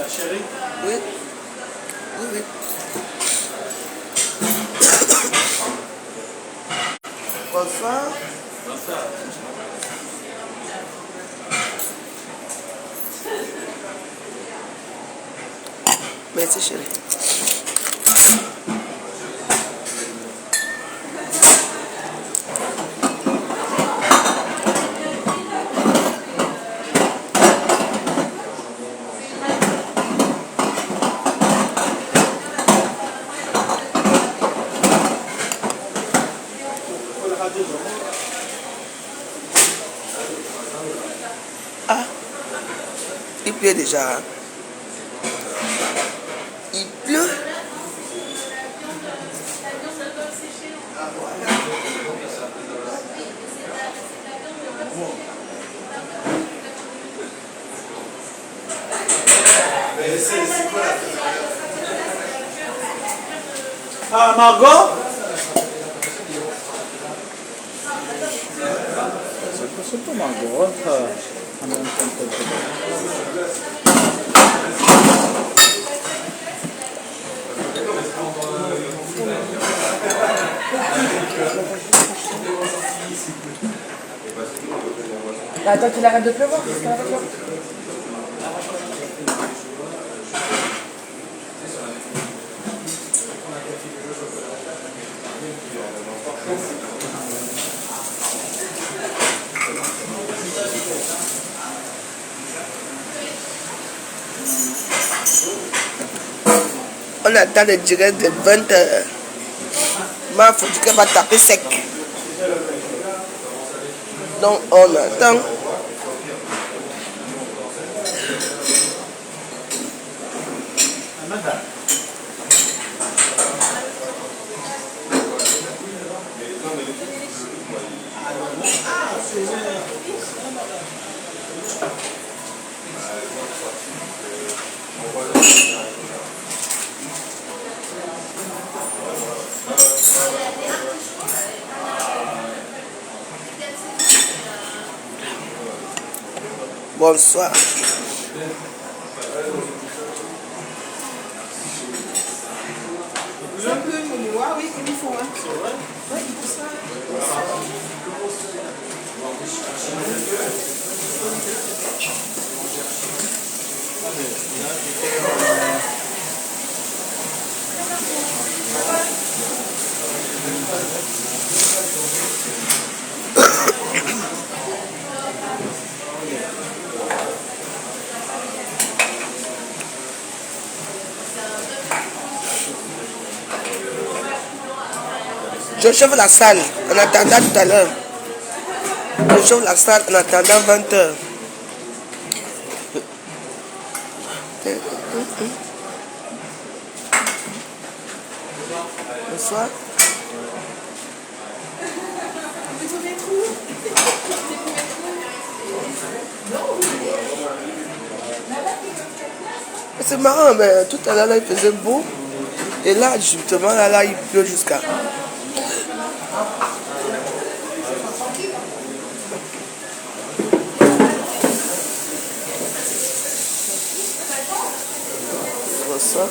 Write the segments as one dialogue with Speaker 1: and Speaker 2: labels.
Speaker 1: Chérie?
Speaker 2: Oui. Oui, oui. Bonsoir.
Speaker 1: Bonsoir.
Speaker 2: Merci, chérie. Ah, il pleut déjà. Hein. Il pleut.
Speaker 1: Ah, Margot? C'est pas Margot. En même temps
Speaker 3: Attends qu'il arrête de pleuvoir, parce qu'il arrête de pleuvoir.
Speaker 2: On attend le direct de 20h. Ma faut qu'elle va taper sec. Donc on attend. Bonsoir.
Speaker 3: Un peu, oui, comme il faut. Hein. Oui, il faut ça.
Speaker 2: Je chauffe la salle en attendant tout à l'heure. Je chauffe la salle en attendant 20h. Bonsoir. C'est marrant, mais tout à l'heure là, il faisait beau. Et là, justement, là il pleut jusqu'à. Bonsoir.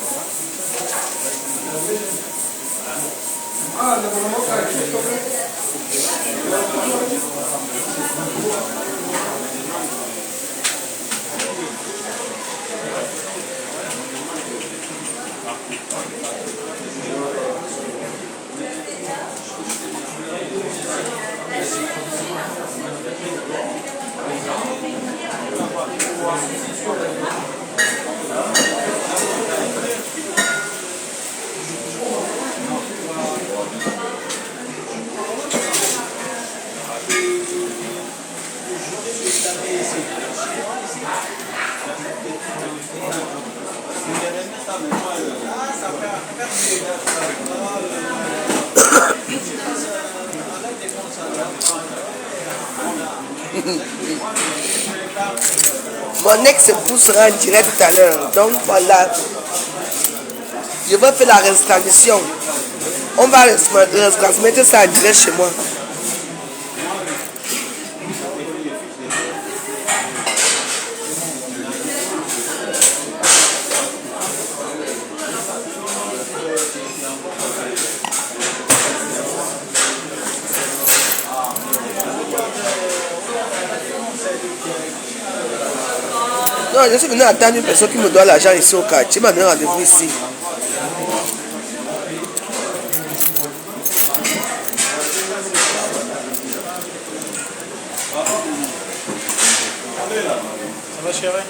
Speaker 2: Mon ex-épouse sera en direct tout à l'heure. Donc voilà. Je vais faire la retransmission. On va retransmettre ça en direct chez moi. Non, je suis venu attendre une personne qui me doit l'argent ici au quartier. Il m'a donné rendez-vous ici.
Speaker 1: Ça va, chérie?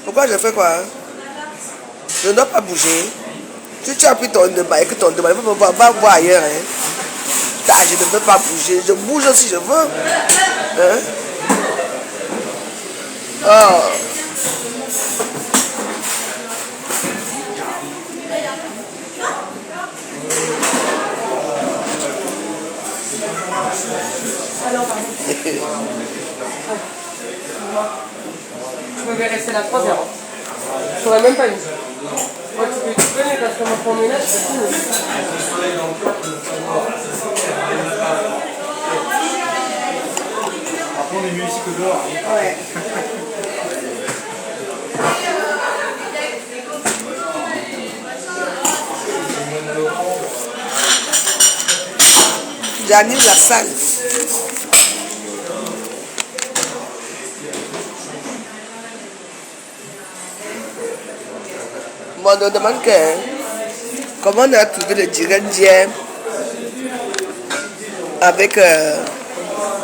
Speaker 2: Pourquoi je fais quoi hein? Je ne dois pas bouger. Si tu as pris ton débat et que ton débat, va voir ailleurs. Hein? Je ne peux pas bouger. Je bouge si je veux. Hein? Oh.
Speaker 3: Je vais rester là 3 heures. Je n'aurais même pas une. Moi, tu connais parce que mon ménage, c'est tout.
Speaker 1: Après, on est mieux ici que dehors.
Speaker 3: Ouais.
Speaker 2: J'anime la salle. Moi, on me demande comment on a trouvé le dirigent avec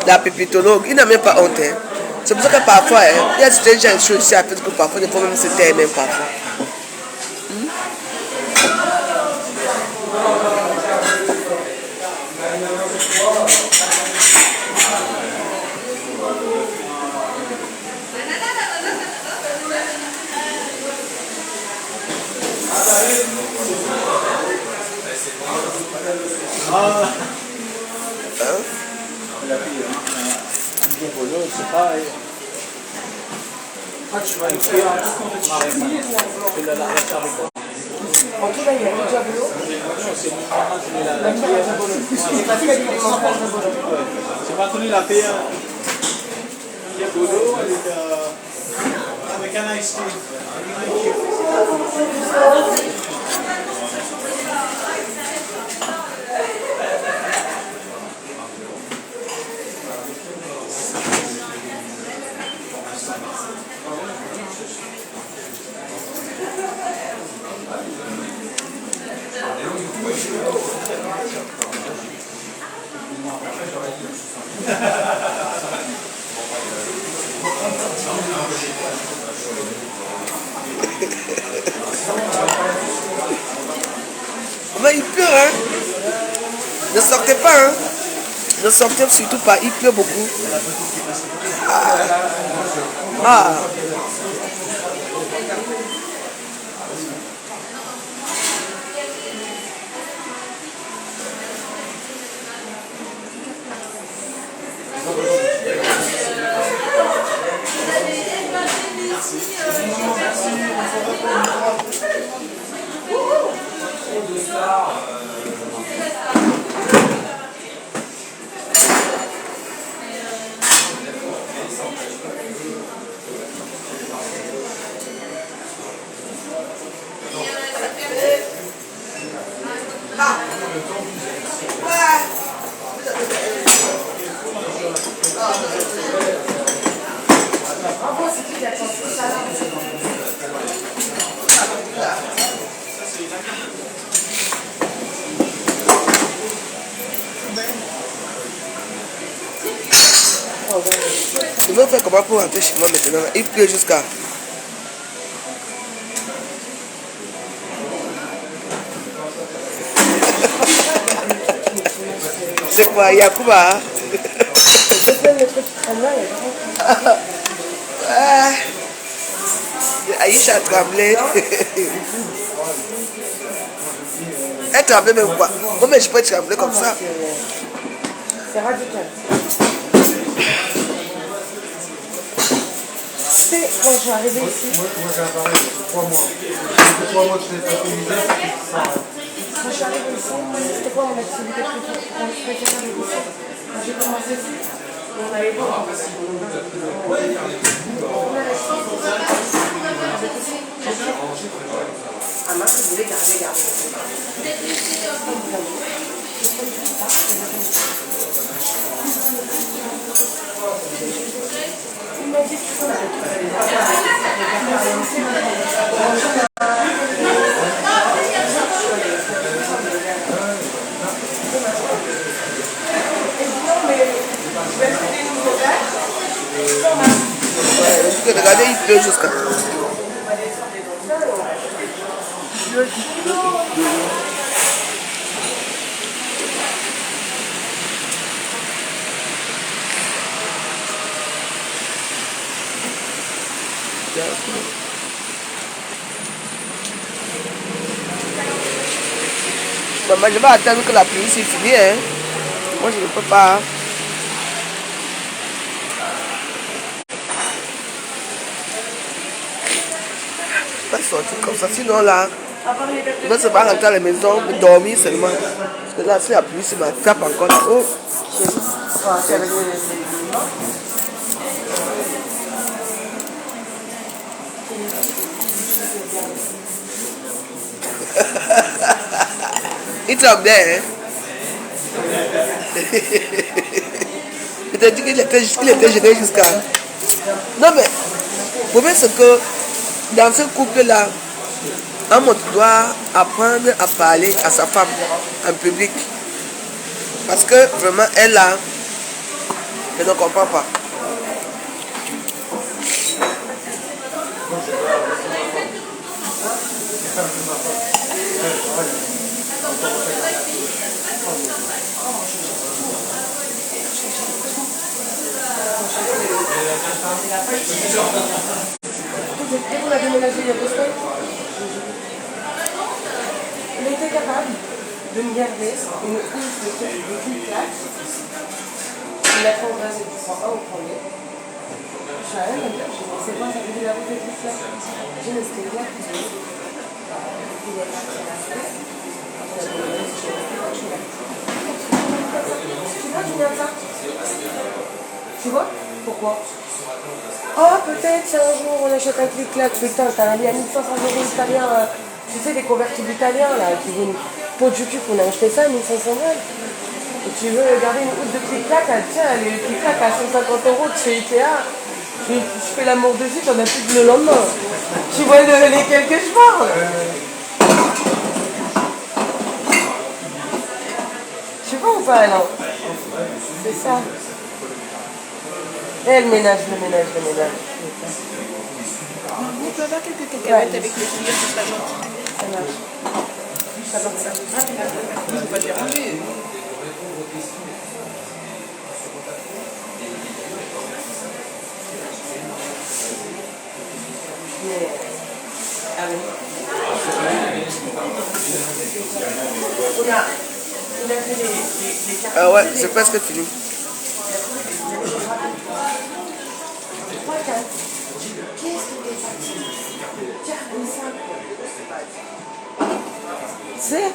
Speaker 2: la pépitologue. Il n'a même pas honte. Hein. C'est pour ça que parfois, hein, il y a des gens qui sont ici à fait que parfois, il faut même se taire même parfois.
Speaker 1: La fille, un bien boulot, c'est pareil. Tu vas écrire
Speaker 3: En tout cas, il y a déjà boulot.
Speaker 1: C'est pas connu la fille qui a boulot avec un ice
Speaker 2: Mais il pleut, hein? Ne sortez pas, hein? Ne sortez surtout pas, il pleut beaucoup. Ah. Je vais faire comment pour rentrer chez moi maintenant? Il pleut jusqu'à... C'est quoi, Yacouba? Aïcha tremblait. Elle tremblait même quoi. Moi, mais je peux trembler comme ça.
Speaker 3: C'est radical. C'est quand je suis arrivée ici.
Speaker 4: Moi, j'ai un pareil, c'est 3 mois. C'est 3 mois que je l'ai pas fait l'hiver.
Speaker 3: Quand je suis arrivée ici, c'était quoi mon activité préférée ici? Quand j'ai commencé ici, on avait pas. Ah mince, je voulais garder. Il m'a dit que ça.
Speaker 2: Regardez, il pleut jusqu'à. Maman, je vais attendre que la pluie s'est finie. Hein. Moi, je ne peux pas. Je vais pas sortir comme ça. Sinon, là, je ne vais pas rentrer à la maison, dormir seulement. Parce que là, si la pluie, c'est ma frappe encore. Là. Oh. It's up there. Hein? Il t'a dit qu'il était gêné jusqu'à... Non mais, le problème c'est que dans ce couple-là, un homme doit apprendre à parler à sa femme en public. Parce que vraiment, elle là, elle ne comprend pas.
Speaker 3: On a déménagé il y a 2 semaines. Il était capable de me garder une housse de claque. Il a progressé du 101 au premier. Je n'ai rien à dire. C'est quoi ça veut dire la route des claques? J'ai resté là. Il est parti à la fête. Tu vois, tu viens de ça? Tu vois? Pourquoi? Oh, peut-être si un jour on achète un clic-clac, putain, t'as mis à 1500 € italien, tu sais, des convertibles italiens là, qui viennent pour du cul, on a acheté ça à 1500 balles. Et tu veux garder une housse de clic-clac, tiens, les clic-clac à 150 € de chez Ikea, tu fais l'amour dessus, t'en as plus que le lendemain. Tu vois lesquels que je parle? Tu vois ou pas, non? C'est ça. Et le ménage.
Speaker 5: On peut avoir quelques cacahuètes avec les filles, c'est pas gentil.
Speaker 3: Ça marche. Ça marche ça.
Speaker 5: Je ne peux pas te déranger.
Speaker 3: Mais... Ah oui. Regarde, il a fait les cartes.
Speaker 2: Ah ouais, c'est presque fini.
Speaker 3: 3, 4. Qu'est-ce que t'es fatigué? Tiens, une simple. C'est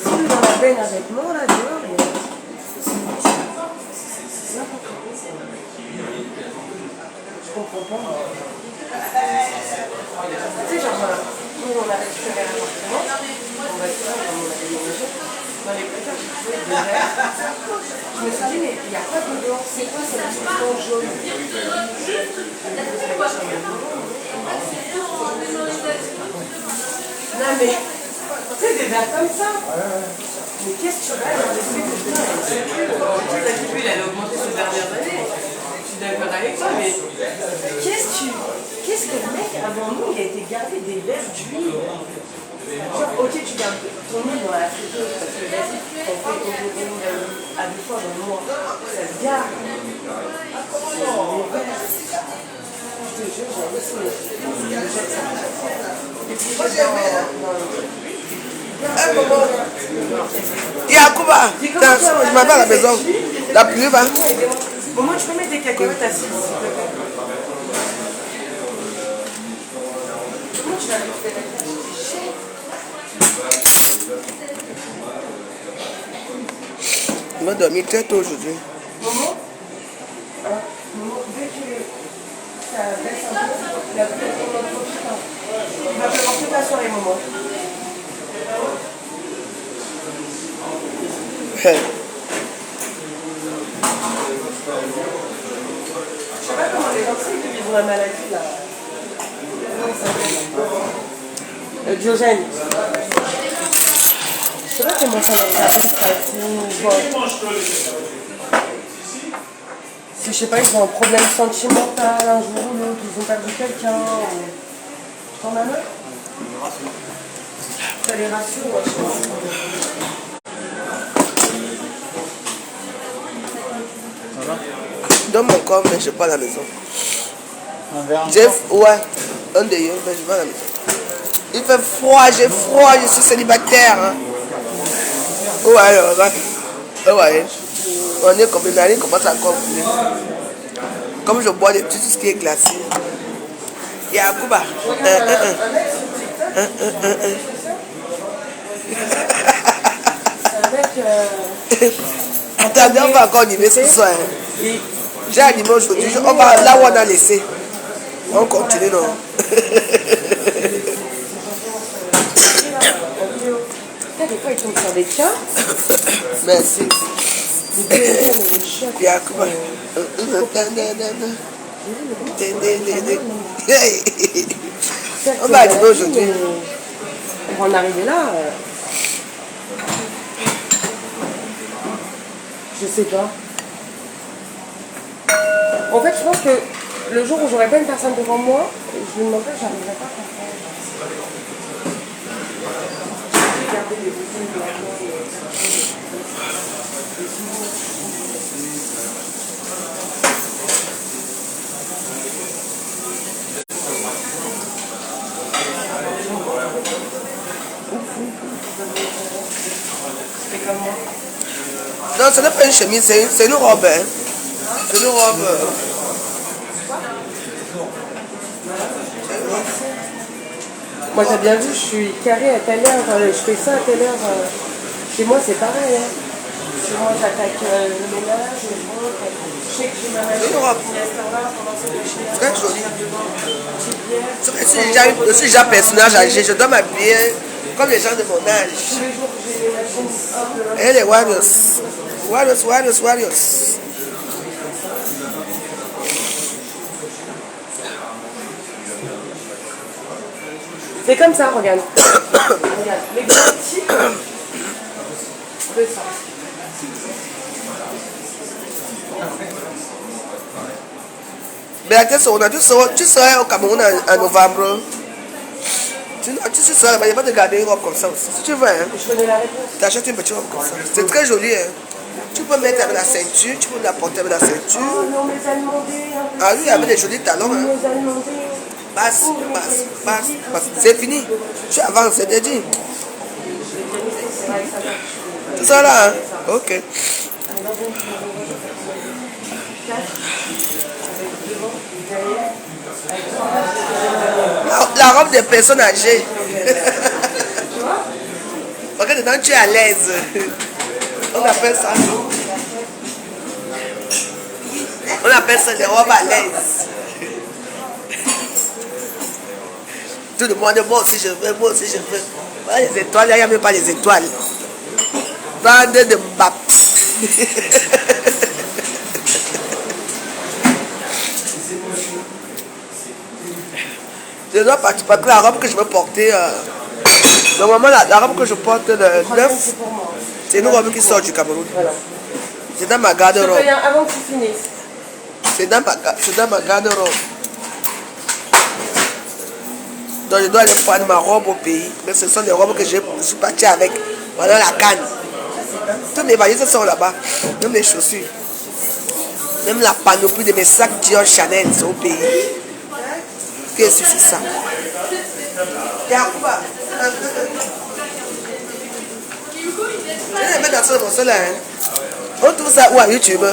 Speaker 3: fouille dans la benne avec moi là dehors. Je comprends pas. Tu sais, genre, nous on a récupéré l'appartement, on va faire comme on a déménagé. Dans les placards, j'ai trouvé des verres. Je me suis dit, mais il n'y a pas de dehors, c'est quoi cette substance jaune? Non mais, tu sais, des verres comme ça. Mais qu'est-ce que tu vas dans les trucs de ça? La pupille, elle a augmenté ces dernières années. Je suis d'accord avec toi, mais qu'est-ce que le mec, avant nous, il a été gardé des verres d'huile? Genre, ok, tu gardes ton huile dans la friteuse parce que vas-y, on fait à 2 fois dans le mois. Ça se garde. Les verres, je te jure,
Speaker 2: Un moment. Yacouba, je m'en vais à la maison. La pluie va.
Speaker 3: Au moins, tu peux mettre des cacahuètes à 6, s'il te plaît. Comment tu vas récupérer?
Speaker 2: On va dormir très tôt aujourd'hui.
Speaker 3: Maman, dès que ça baisse un peu, la pluie, on en profite. Il va pleuvoir toute la soirée, maman. Je sais pas comment les gens savent qu'ils ont la maladie là. Comment ça s'appelle? Diogène. Je sais pas comment ça s'appelle. Si je sais pas, ils ont un problème sentimental un jour ou l'autre, ils ont perdu quelqu'un. Tu t'en as un? Ça les rassure, ouais, je pense.
Speaker 2: Dans mon corps, mais je ne suis pas à la maison.
Speaker 1: Un verre
Speaker 2: Ouais, un de eux, mais je vais à la maison. Il fait froid, j'ai froid, je suis célibataire. Hein. Ouais. On est comme une année, commence à gonfler. Comme je bois tout ce qui est glacé. Yacouba. Attendez, on va encore animer ce soir. Hein. J'ai animé aujourd'hui, on va là où on a laissé. On continue, non?
Speaker 3: Des fois, ils tombent sur des chats.
Speaker 2: Merci. Yacouba. On va animer aujourd'hui.
Speaker 3: On va en arriver là. Je sais pas. En fait, je pense que le jour où j'aurai pas une personne devant moi, je me demanderai, j'arriverai pas à faire ça. Regarder les bouteilles de la c'est comme moi.
Speaker 2: Non, ce n'est pas une chemise, c'est une robe. Hein. C'est une robe.
Speaker 3: Moi, t'as bien vu, je suis carrée à telle heure, je fais ça à telle heure. Chez moi, c'est pareil. Hein. Chez moi, j'attaque le ménage, je sais que j'ai ma machine qui reste là pendant cette
Speaker 2: Très joli. Je suis déjà personnage âgé, je dois m'habiller comme les gens de mon âge.
Speaker 3: tous les jours, j'ai les machines.
Speaker 2: Et les Warriors. Warriors.
Speaker 3: C'est comme ça, regarde. Regarde, les petits. De ça.
Speaker 2: Béatrice, tu serais au Cameroun en novembre. Tu serais là-bas, il n'y a pas de garder une robe comme ça aussi. Si tu veux, hein,
Speaker 3: Je connais la réponse.
Speaker 2: tu achètes une petite robe comme ça. C'est très joli. Hein. Tu peux mettre avec la ceinture, tu peux la porter avec la ceinture.
Speaker 3: Oh, mais on les a demandé.
Speaker 2: Ah oui, avec des jolis talons.
Speaker 3: On
Speaker 2: Hein.
Speaker 3: les a demandé.
Speaker 2: Passe. C'est fini. Tu avances, c'est dit. C'est ça là, hein? Ok. La robe des personnes âgées. Regarde, dedans, tu es à l'aise. On appelle ça. On appelle ça des robes à l'aise. Tout le monde, moi aussi je veux. Voilà les étoiles, il n'y a même pas les étoiles. Bande de mbap. Je dois partir parce que la robe que je veux porter, normalement la robe que je porte le 9, c'est une robe qui sort du Cameroun.
Speaker 3: Voilà.
Speaker 2: C'est dans ma garde-robe.
Speaker 3: Avant que tu finisses.
Speaker 2: C'est dans ma garde-robe. Donc je dois aller prendre ma robe au pays. Mais ce sont des robes que je suis parti avec pendant la canne. Tous mes valises sont là-bas. Même les chaussures. Même la panoplie de mes sacs Dior Chanel sont au pays. Viens ici, c'est ça. Yacouba. Je vais mettre dans ce morceau là. On trouve ça où à YouTube?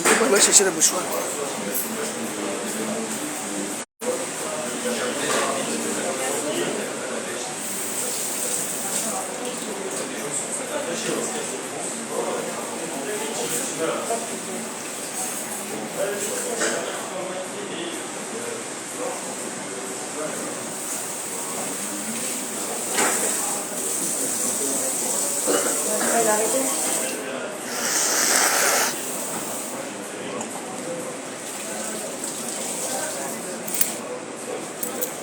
Speaker 2: Je vais chercher le mouchoir.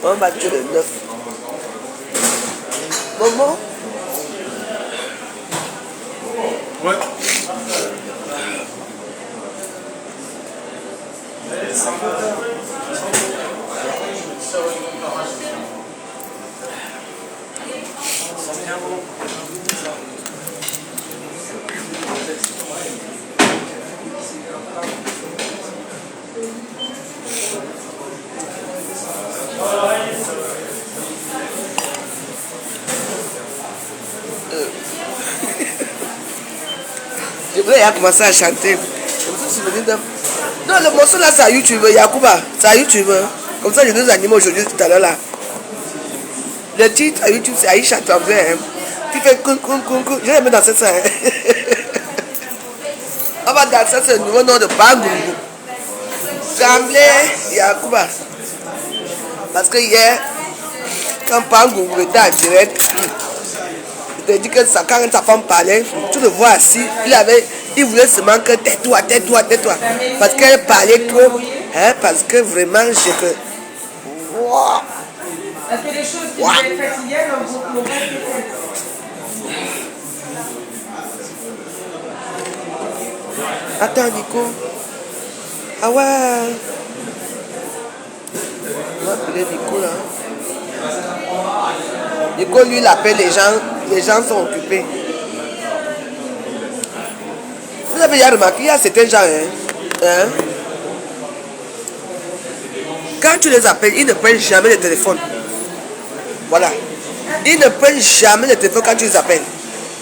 Speaker 2: On va tuer le 9. Momo?
Speaker 1: Ouais.
Speaker 2: Je voulais commencer à chanter. Je me suis souvenu d'un... Non, le morceau là, c'est à YouTube, Yacouba. C'est à YouTube. Comme ça, je nous anime aujourd'hui, tout à l'heure là. Le titre à YouTube, c'est Aïcha Tremblay. Tu fais coun. Je vais me danser ça. On va danser ce nouveau nom de Bangungu. Tremblay Yacouba. Parce que hier, quand Bangungu était en direct, il te dit que ça, quand sa femme parlait, tu le vois assis, il voulait seulement que tais-toi. Parce qu'elle parlait trop. Hein, parce que vraiment, j'ai que... Wow.
Speaker 3: Parce que les choses qui devaient être faites hier n'ont pas été faites.
Speaker 2: Attends, Nico. Ah ouais. On va appeler Nico là. Nico, lui, il appelle les gens sont occupés. Vous avez déjà remarqué, il y a certains gens, hein? Quand tu les appelles, ils ne prennent jamais le téléphone. Voilà. Ils ne prennent jamais le téléphone quand tu les appelles.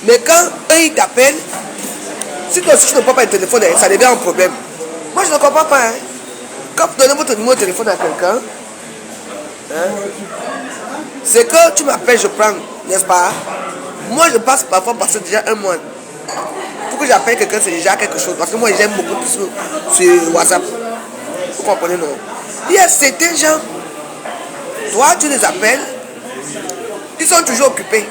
Speaker 2: Mais quand eux, ils t'appellent, si toi aussi tu ne prends pas le téléphone, ça devient un problème. Moi, je ne comprends pas. Hein? Quand vous donnez votre numéro de téléphone à quelqu'un, hein, c'est que tu m'appelles, je prends, n'est-ce pas? Moi, je passe parfois passer déjà un mois. Pour que j'appelle quelqu'un, c'est déjà quelque chose. Parce que moi, j'aime beaucoup plus sur WhatsApp. Vous comprenez, non? Il y a certains gens, toi, tu les appelles, ils sont toujours occupés.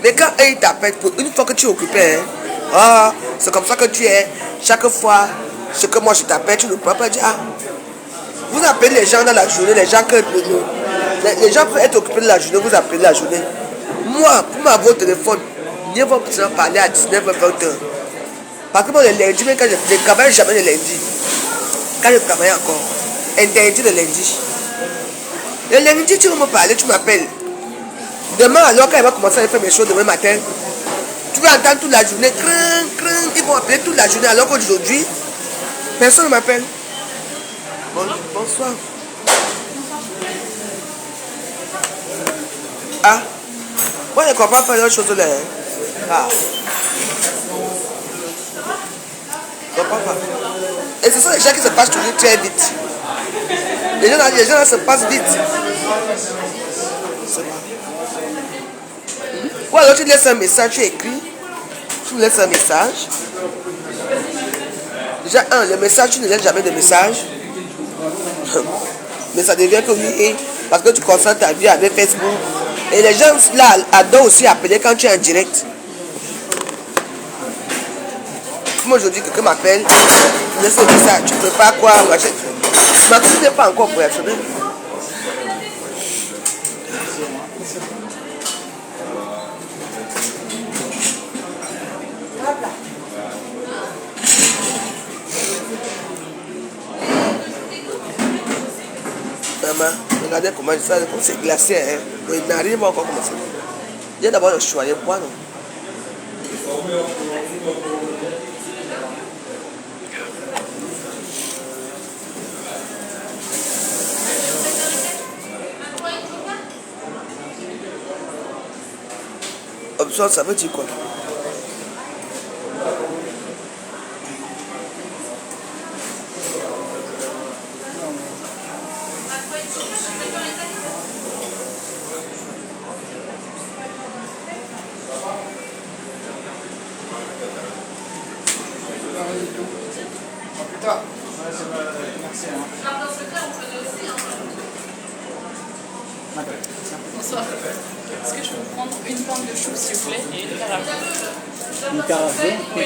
Speaker 2: Mais quand eux, ils t'appellent, une fois que tu es occupé, hein, c'est comme ça que tu es. Chaque fois, ce que moi je t'appelle, tu ne peux pas dire, vous appelez les gens dans la journée, les gens peuvent être occupés de la journée, vous appelez la journée. Moi, pour m'avoir au téléphone, mieux vaut parler à 19h, 20h. Parce que moi, le lundi, même quand je ne travaille jamais le lundi, quand je travaille encore, interdit le lundi. Le lundi, tu veux me parler, tu m'appelles. Demain, alors, quand il va commencer à faire mes choses demain matin, tu vas entendre toute la journée, ils vont appeler toute la journée, alors qu'aujourd'hui, personne ne m'appelle. Bonsoir. Ah, moi je ne comprends pas faire autre chose là. Ah. Je ne comprends pas. Et ce sont les gens qui se passent toujours très vite. Les gens là se passent vite. Ou alors tu laisses un message, tu écris, tu laisses un message. Déjà, le message, tu ne laisses jamais de message. Mais ça devient que oui, parce que tu concentres ta vie avec Facebook. Et les gens là adorent aussi appeler quand tu es en direct. Moi je dis que quelqu'un m'appelle, laisse un message, tu ne peux pas quoi, ma coupe n'est pas encore opérationnelle. Maman, regardez comment c'est glacé, hein. Il n'arrive pas encore commencer. Il y a d'abord le choix, il y a quoi, non? Réception, ça veut dire quoi?
Speaker 4: Plus tard.
Speaker 1: Merci. Hein.
Speaker 5: Bonsoir. Est-ce que je peux prendre une pomme de chou, s'il vous plaît, et une carafe?
Speaker 1: Une carafe d'eau,
Speaker 5: Oui.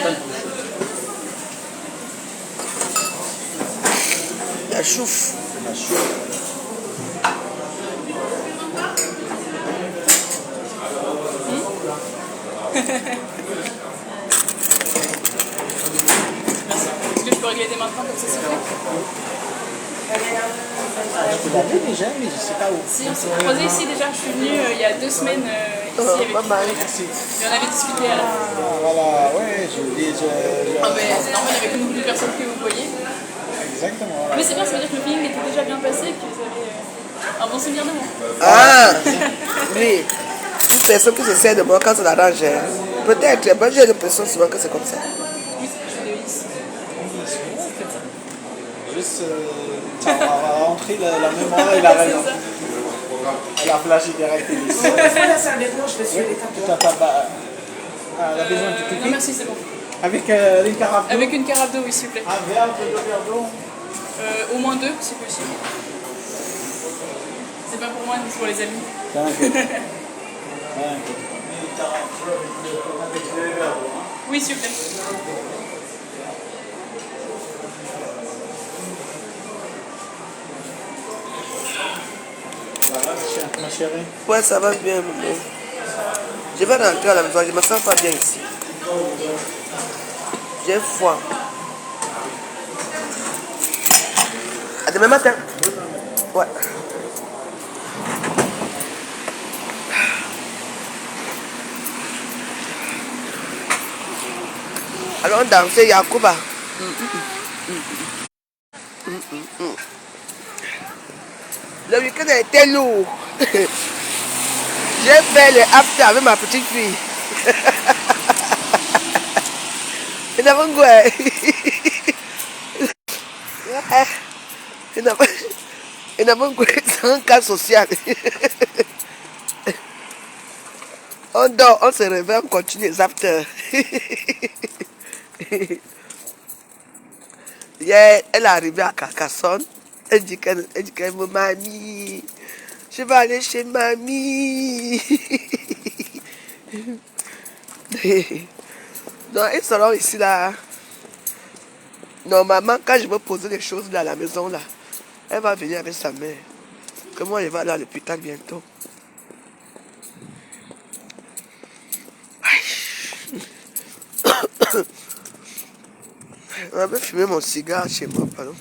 Speaker 2: La chouffe.
Speaker 1: La chou.
Speaker 5: Est-ce que je peux régler dès maintenant comme ça c'est fait?
Speaker 1: Tu l'avais déjà, mais je ne sais pas où.
Speaker 5: Si, on s'est croisés ici déjà. Je suis venue il y a 2 semaines ici avec
Speaker 2: Bye bye.
Speaker 1: Merci.
Speaker 5: et on avait discuté à la...
Speaker 1: Voilà, ouais, je dis,
Speaker 5: Ah ben c'est normal, il y avait beaucoup de personnes que vous voyez.
Speaker 1: exactement. Voilà.
Speaker 5: Mais c'est bien, ça veut dire que le feeling était déjà bien passé et que vous avez un bon souvenir de moi.
Speaker 2: Ah, oui. Une personne qui se sert de moi quand ça l'arrange. Hein. Peut-être, moi j'ai l'impression souvent que c'est comme ça.
Speaker 5: Oui, je suis de Nice.
Speaker 1: Juste, ça va rentrer la mémoire et la raison. Elle a flashé direct.
Speaker 3: La salle maintenant, je vais suivre les cartes.
Speaker 1: Elle a besoin de
Speaker 5: Non
Speaker 1: pipi
Speaker 5: merci, c'est bon.
Speaker 1: avec une carafe d'eau.
Speaker 5: Avec une carafe d'eau, oui, s'il vous plaît.
Speaker 1: Un verre de 2 verres d'eau.
Speaker 5: Au moins 2, si possible. C'est pas pour moi, mais c'est pour les amis.
Speaker 1: T'inquiète. T'inquiète. Une carafe d'eau avec 2 verres d'eau.
Speaker 5: Oui, s'il vous plaît.
Speaker 1: Ça va, ma chérie?
Speaker 2: Ouais, ça va bien, maman. Je vais rentrer à la maison, je me sens pas bien ici. J'ai froid. À demain matin. Ouais. Allons danser Yakuba. Le week-end a été lourd. J'ai fait les after avec ma petite fille. Et n'avons quoi. Et n'avons quoi. C'est un cas social. On dort, on se réveille, on continue les after. Hier, elle est arrivée à Carcassonne. Elle dit qu'elle me mamie. Je vais aller chez mamie. Donc, ils seront ici là. Normalement, quand je vais poser les choses là à la maison là, elle va venir avec sa mère. Que moi, je vais aller à l'hôpital bientôt. On va fumer mon cigare chez moi, pardon.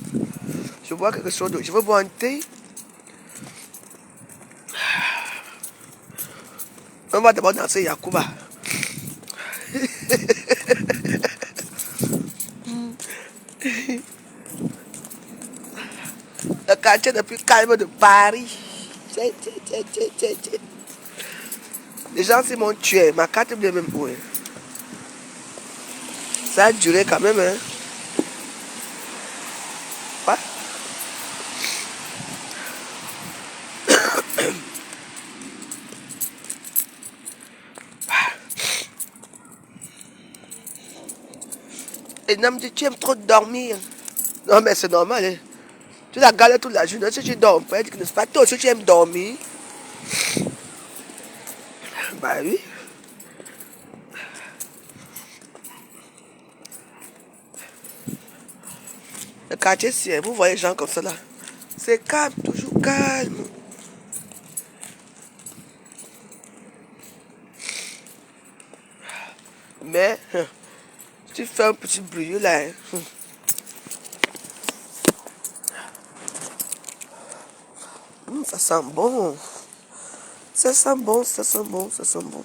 Speaker 2: Je bois quelque chose d'autre. Je veux boire un thé. On va d'abord danser Yakuba. Le quartier le plus calme de Paris. Les gens s'ils m'ont tué. Ma carte bleue même pour eux. Ça a duré quand même, hein. Ouais. Et non, me dit, tu aimes trop dormir. Non, mais c'est normal, hein. Tu la gardes toute la journée. Si tu dors, elle dit que n'est-ce pas toi aussi tu aimes dormir. Bah oui. Le quartier, c'est, vous voyez les gens comme ça là. C'est calme, toujours calme. Mais, tu fais un petit bruit là. Hein. Ça sent bon. Ça sent bon, ça sent bon, ça sent bon.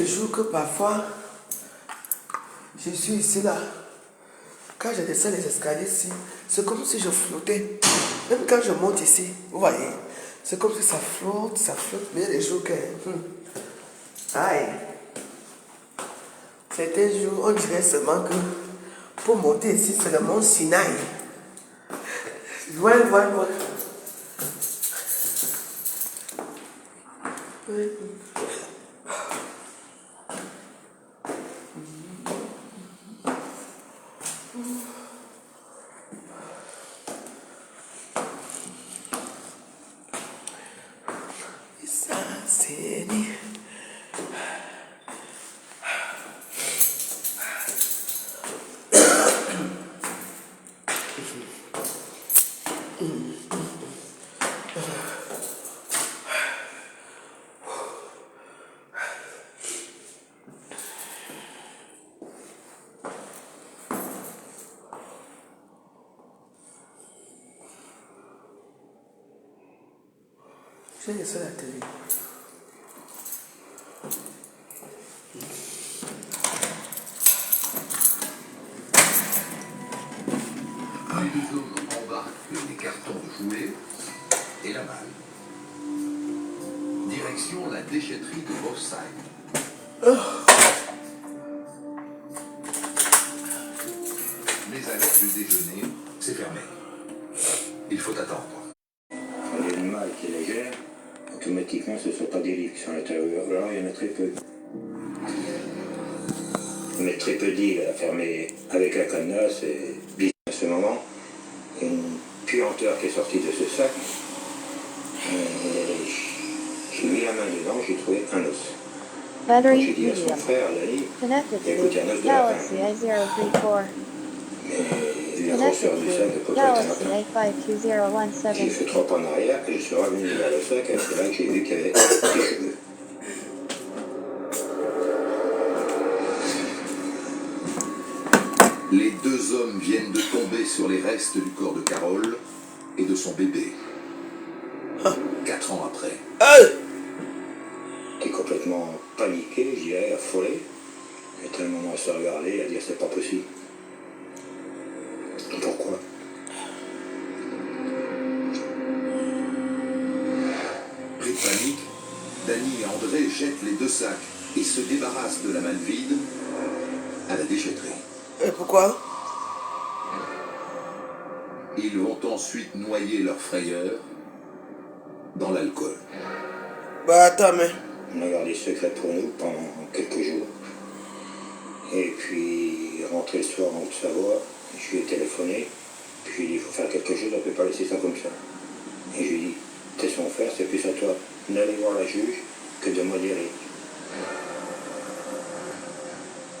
Speaker 2: des jours que parfois, je suis ici là. Quand je descends les escaliers ici, c'est comme si je flottais. Même quand je monte ici, vous voyez, c'est comme si ça flotte, mais il y a des jours que... Aïe. Certains jours, on dirait seulement que pour monter ici, c'est le mont Sinaï. Loin. Ça, c'est... J'ai laissé la télé.
Speaker 6: Les deux hommes embarquent des cartons de jouets et la malle. Direction la déchetterie de Bosside. Mais à l'heure du déjeuner, c'est fermé. Il faut attendre.
Speaker 7: Quand il y a une malle qui est légère, automatiquement ce ne sont pas des livres qui sont à l'intérieur. Alors il y en a très peu. Mais très peu d'îles à fermer avec un cadenas, c'est bizarre. À ce moment, une puanteur qui est sortie de ce sac, j'ai mis la main dedans, j'ai trouvé un os. Quand j'ai dit à son frère, Dani, écoutez, un os de lapin. Mais la grosseur du sac, peut-être un lapin. J'ai fait 3 pas en arrière et je suis revenu vers le sac et c'est là que j'ai vu qu'il y avait des cheveux.
Speaker 6: Les deux hommes viennent de tomber sur les restes du corps de Carole et de son bébé. 4 ans après.
Speaker 7: J'étais complètement paniqué, je dirais, affolé. J'étais un moment à se regarder, à dire c'est pas possible. Pourquoi?
Speaker 6: Pris de panique, Dani et André jettent les 2 sacs et se débarrassent de la malle vide à la déchetterie.
Speaker 2: Et pourquoi?
Speaker 6: Ils vont ensuite noyer leur frayeur dans l'alcool.
Speaker 2: Bah attends, mais...
Speaker 7: On a gardé secret pour nous pendant quelques jours. Et puis, rentré le soir en Haute-Savoie, je lui ai téléphoné. Puis je lui ai dit, il faut faire quelque chose, on ne peut pas laisser ça comme ça. Et je lui ai dit, t'es son frère, c'est plus à toi d'aller voir la juge que de modérer.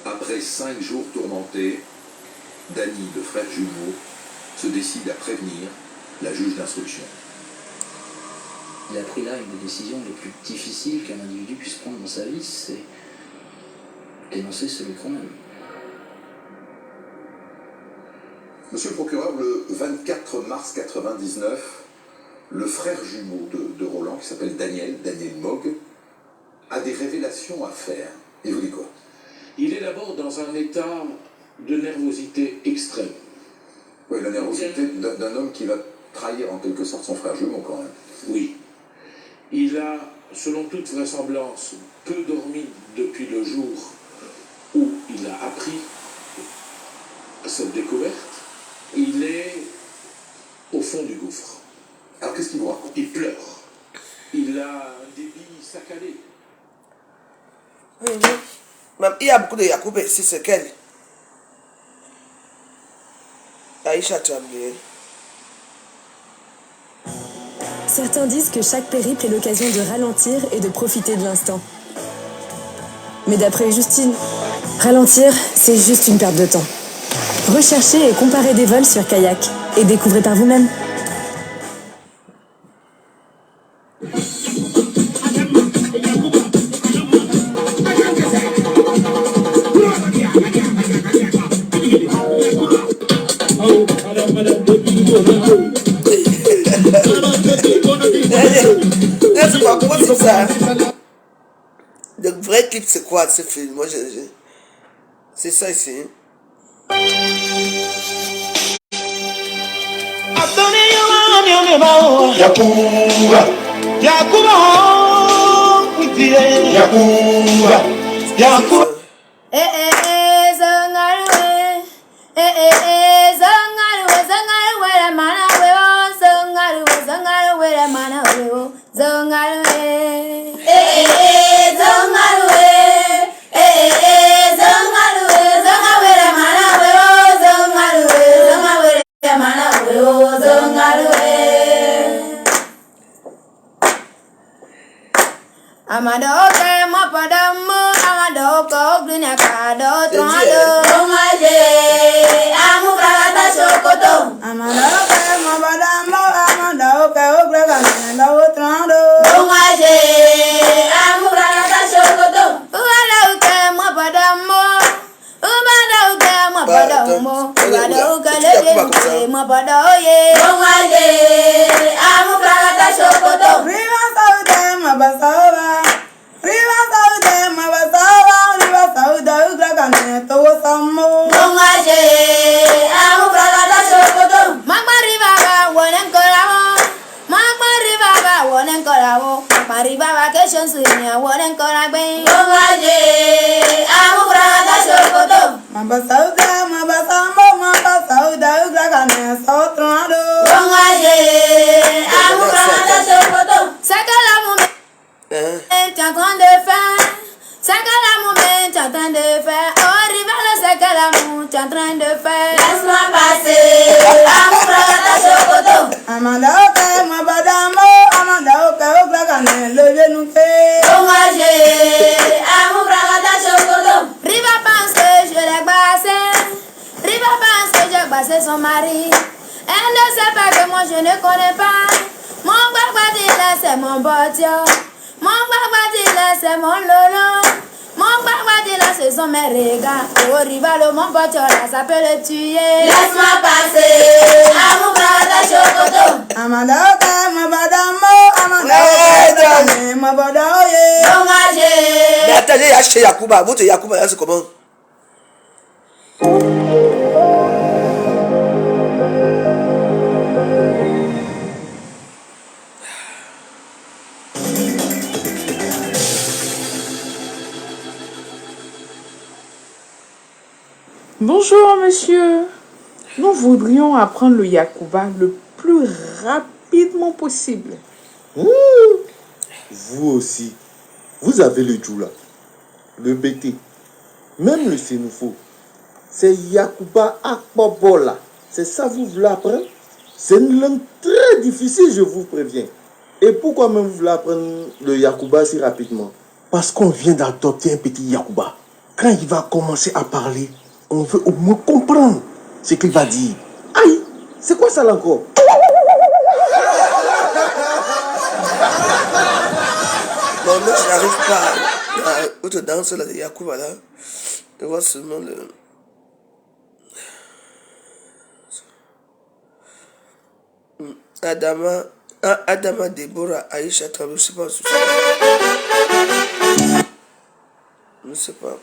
Speaker 6: Après 5 jours tourmentés, Dani, le frère jumeau, se décide à prévenir la juge d'instruction.
Speaker 8: Il a pris là une des décisions les plus difficiles qu'un individu puisse prendre dans sa vie, c'est dénoncer celui qu'on aime.
Speaker 6: Monsieur le procureur, le 24 mars 99, le frère jumeau de Roland, qui s'appelle Daniel Mogg, a des révélations à faire. Il vous dit quoi?
Speaker 9: Il est d'abord dans un état de nervosité extrême.
Speaker 6: Oui, la nervosité d'un homme qui va trahir en quelque sorte son frère jumeau quand même.
Speaker 9: Oui. Il a, selon toute vraisemblance, peu dormi depuis le jour où il a appris cette découverte. Il est au fond du gouffre.
Speaker 6: Alors qu'est-ce qu'il vous raconte?
Speaker 9: Il pleure. Il a un débit saccadé.
Speaker 2: Oui. Même, il y a beaucoup de Yacoub ici, c'est quel? Aïcha Tremblay.
Speaker 10: Certains disent que chaque périple est l'occasion de ralentir et de profiter de l'instant. Mais d'après Justine, ralentir, c'est juste une perte de temps. Recherchez et comparez des vols sur Kayak et découvrez par vous-même.
Speaker 2: C'est pas pourquoi c'est ça? De vrai vrai clip, c'est quoi ce film? Moi, c'est ça ici.
Speaker 11: Amadoke mapadamu amadoko glunya kado trondo ongaje amu pragata sokoto amadoke mapadamu amadoke glunya kado trondo ongaje amu pragata sokoto umadoke mapadamu umadoke lele mapadoye ongaje amu pragata sokoto riva saude mabasawa riva saude mabasawa riva saude ugragane to sammo ongaje amu pragata sokoto mama riva wonen koramo mama riva wonen koramo mama riva vacation sunya wonen koragbe ongaje amu pragata sokoto mabasaude mabasambo mabasaude ugragane sotrado ongaje amu pragata sokoto sakala t'es en train de faire, c'est que l'amour t'es en train de faire, oh rival c'est que l'amour t'es en train de faire, laisse-moi passer, amour pragata sokoto, amandaoke mabadamo, amandaoke oglagane le genou fait, ongaje, amour pragata sokoto, Riva pense que je l'ai bassé, Riva pense que j'ai bassé son mari, elle ne sait pas que moi je ne connais pas, mon babadila c'est mon botio. Mon babadila c'est mon lolo. Mon babadila ce sont mes regards. Oh rivalo mon pote là ça peut le tuer. Laisse-moi passer. Amu pragata sokoto. Amandaoke mabadamo. Amandaoke mabadoye. Ongaje.
Speaker 2: Mais attends, j'ai acheté Yakuba. Votre Yakuba là c'est comment?
Speaker 12: Bonjour monsieur, nous voudrions apprendre le Yakuba le plus rapidement possible.
Speaker 4: Vous aussi, vous avez le Djoula, le BT, même le Sénoufo. C'est Yakuba Akpobola. C'est ça vous voulez apprendre? C'est une langue très difficile, je vous préviens. Et pourquoi même vous voulez apprendre le Yakuba si rapidement?
Speaker 13: Parce qu'on vient d'adopter un petit Yakuba. Quand il va commencer à parler, on veut au moins comprendre ce qu'il va dire.
Speaker 4: Aïe, c'est quoi ça là encore?
Speaker 2: Bon, moi je n'arrive pas à autre danse là de Yakuba là. Je vois seulement le... Adama, Deborah, Aïcha, je ne sais pas. Je ne sais pas.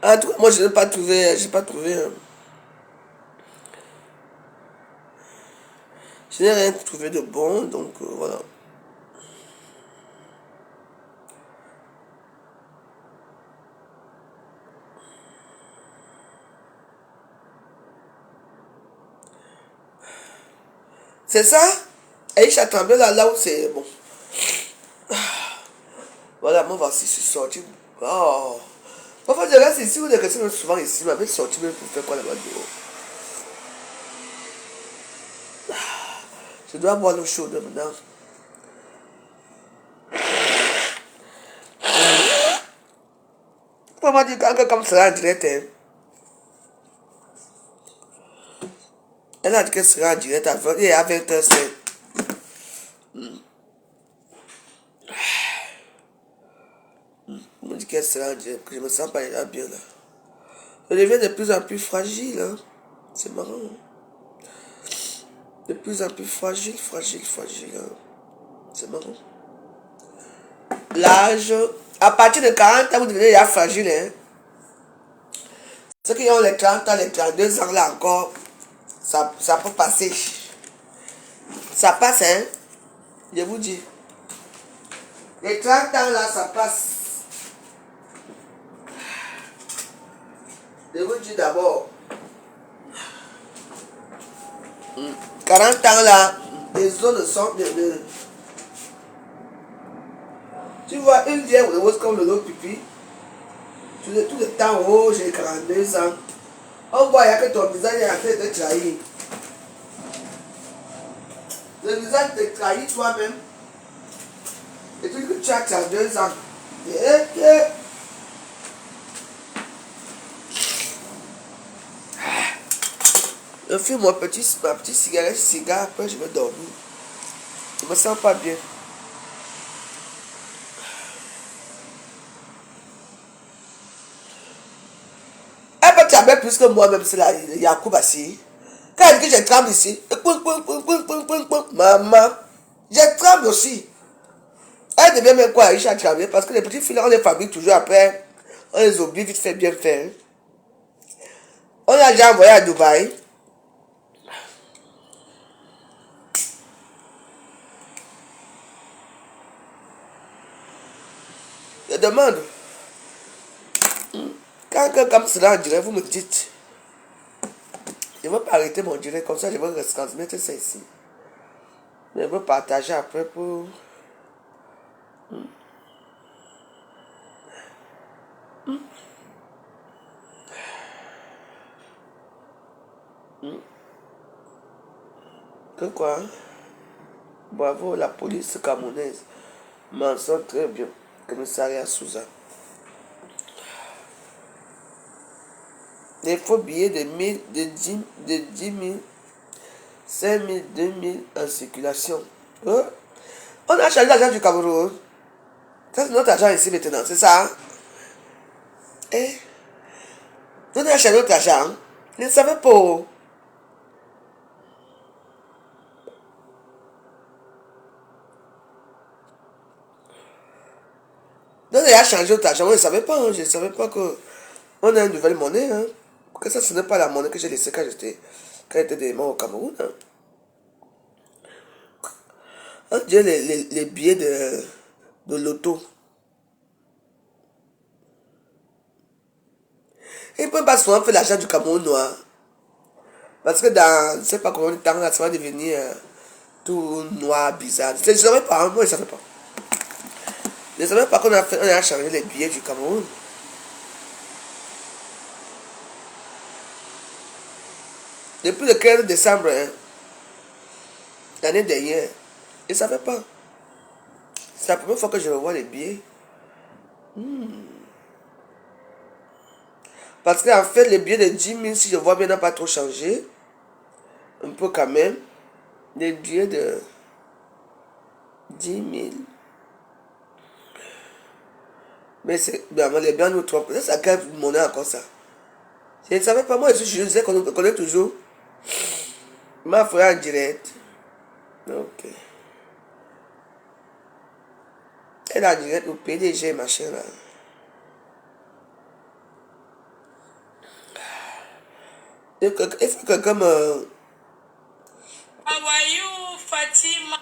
Speaker 2: En tout cas, moi je n'ai pas trouvé, j'ai pas trouvé. Je n'ai rien trouvé de bon, donc voilà. C'est ça? Aïcha Tremblay là où c'est bon. Voilà, moi voici, je suis sorti. Oh. Parfois, je reste ici, vous êtes restés souvent ici, mais avec sorti même pour faire quoi là-bas dehors. Je dois boire l'eau chaude maintenant. Pourquoi m'a dit quand comme ça en direct, hein? Elle a dit qu'elle sera en direct à 20h, c'est... On me dit qu'elle sera en direct, que je me sens pas déjà bien là. Je deviens de plus en plus fragile, hein? C'est marrant. Hein? De plus en plus fragile, hein? C'est marrant. L'âge, à partir de 40 ans, vous devenez déjà fragile, hein? Ceux qui ont les 30 ans, les 32 ans là encore, ça peut passer. Ça passe, hein? Je vous dis. Les 30 ans là, ça passe. Je vous dis d'abord. 40 ans là, les zones sont de... Tu vois, une vieille rose comme le lot pipi. Tout le temps, oh, j'ai 42 ans. On voit que ton visage est en train de te trahir. Le visage te trahit toi-même. Et tu dis que tu as 32 ans. Je fume ma petite cigare, après je vais dormir. Je me sens pas bien. Elle peut trembler plus que moi-même, c'est la Yacoub assis. Quand elle dit que je tremble ici, maman, je tremble aussi. Elle devient même quoi, riche à trembler, parce que les petits filles, on les fabrique toujours après. On les oublie vite fait, bien fait. On a déjà envoyé à Dubaï. Je demande, quand comme cela en direct, vous me dites, je ne veux pas arrêter mon direct, comme ça je vais transmettre ça ici. Je veux partager après pour... Que quoi? Bravo, la police camerounaise m'en sort très bien. Commissariat Souza. Les faux billets de 1000, de 10 000, 5 000, 2 000 en circulation. Oh. On a changé l'argent du Cameroun. Ça, c'est notre argent ici maintenant, c'est ça? Eh? On a changé notre argent. Je ne savais pas. On a changé notre argent, on ne savait pas. Hein. Je ne savais pas qu'on a une nouvelle monnaie. Hein. Que ça, ce n'est pas la monnaie que j'ai laissée quand j'étais des morts au Cameroun. Hein. On dirait les billets de l'auto. Ils ne peuvent pas souvent faire l'argent du Cameroun noir. Parce que dans, je ne sais pas combien de temps, là, ça va devenir tout noir, bizarre. Je ne savais pas, hein. Moi je ne savais pas. Je ne savais pas qu'on a changé les billets du Cameroun. Depuis le 15 décembre, hein, l'année dernière, je ne savais pas. C'est la première fois que je revois les billets. Parce qu'en fait, les billets de 10 000, si je vois bien, n'ont pas trop changé. Un peu quand même. Les billets de 10 000. Mais c'est les blancs nous trompent. Ça, quelle monnaie encore ça? Je ne savais pas, moi je disais qu'on connaît toujours. Ma frère en direct. Ok. Elle a en direct au PDG, machin là. Il faut que quelqu'un me...
Speaker 14: How are you, Fatima?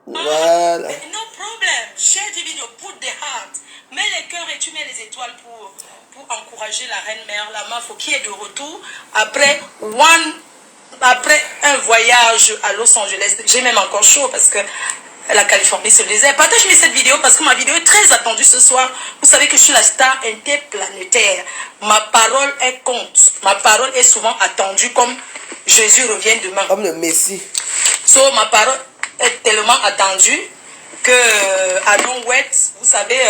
Speaker 2: Voilà.
Speaker 14: No problem. Share the video, put the heart. Mets les cœurs et tu mets les étoiles pour encourager la reine mère, la Mafo, qui est de retour après un voyage à Los Angeles. J'ai même encore chaud parce que la Californie se le désert. Partage-moi cette vidéo parce que ma vidéo est très attendue ce soir. Vous savez que je suis la star interplanétaire. Ma parole est compte. Ma parole est souvent attendue comme Jésus revient demain.
Speaker 2: Comme le Messie.
Speaker 14: So, ma parole est tellement attendue que Aaron Wet, vous savez,